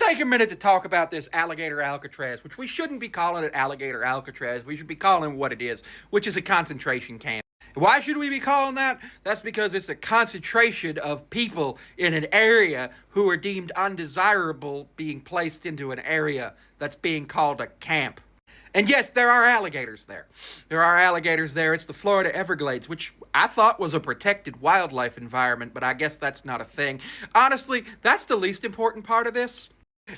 take a minute to talk about this alligator Alcatraz, which we shouldn't be calling it alligator Alcatraz. We should be calling it what it is, which is a concentration camp. Why should we be calling that? That's because it's a concentration of people in an area who are deemed undesirable being placed into an area that's being called a camp. And yes, there are alligators there. There are alligators there. It's the Florida Everglades, which I thought was a protected wildlife environment, but I guess that's not a thing. Honestly, that's the least important part of this.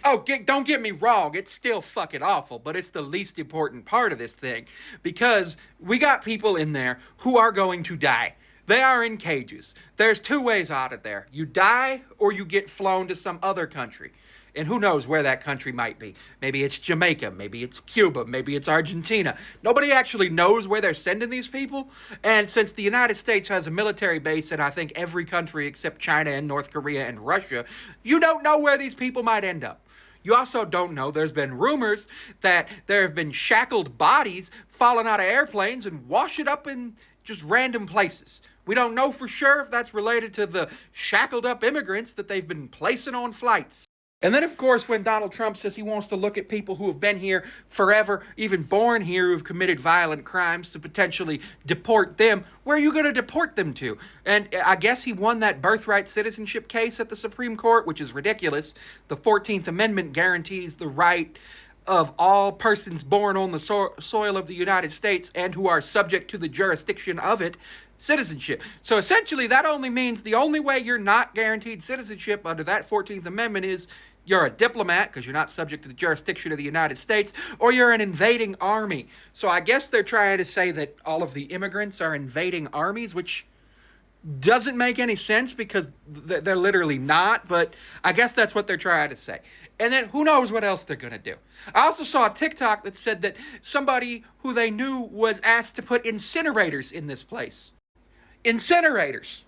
Oh, don't get me wrong, it's still fucking awful, but it's the least important part of this thing because we got people in there who are going to die. They are in cages. There's two ways out of there. You die or you get flown to some other country. And who knows where that country might be. Maybe it's Jamaica, maybe it's Cuba, maybe it's Argentina. Nobody actually knows where they're sending these people. And since the United States has a military base in I think every country except China and North Korea and Russia, you don't know where these people might end up. You also don't know, there's been rumors that there have been shackled bodies falling out of airplanes and washing up in just random places. We don't know for sure if that's related to the shackled up immigrants that they've been placing on flights. And then, of course, when Donald Trump says he wants to look at people who have been here forever, even born here, who've committed violent crimes to potentially deport them, where are you going to deport them to? And I guess he won that birthright citizenship case at the Supreme Court, which is ridiculous. The 14th Amendment guarantees the right of all persons born on the soil of the United States and who are subject to the jurisdiction of it, citizenship. So essentially, that only means the only way you're not guaranteed citizenship under that 14th Amendment is you're a diplomat because you're not subject to the jurisdiction of the United States, or you're an invading army. So I guess they're trying to say that all of the immigrants are invading armies, which doesn't make any sense because they're literally not, but I guess that's what they're trying to say. And then who knows what else they're going to do. I also saw a TikTok that said that somebody who they knew was asked to put incinerators in this place. Incinerators.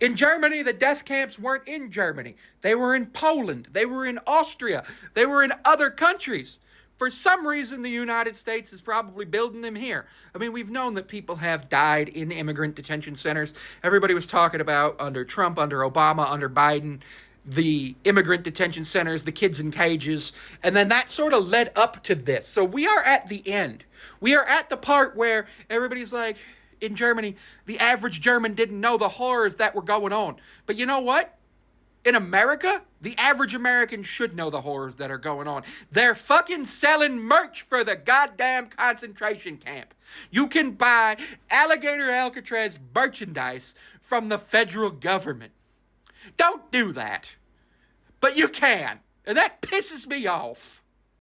In Germany, the death camps weren't in Germany. They were in Poland. They were in Austria. They were in other countries. For some reason, the United States is probably building them here. I mean, we've known that people have died in immigrant detention centers. Everybody was talking about under Trump, under Obama, under Biden, the immigrant detention centers, the kids in cages, and then that sort of led up to this. So we are at the end. We are at the part where everybody's like, in Germany, the average German didn't know the horrors that were going on. But you know what? In America, the average American should know the horrors that are going on. They're fucking selling merch for the goddamn concentration camp. You can buy alligator Alcatraz merchandise from the federal government. Don't do that. But you can. And that pisses me off.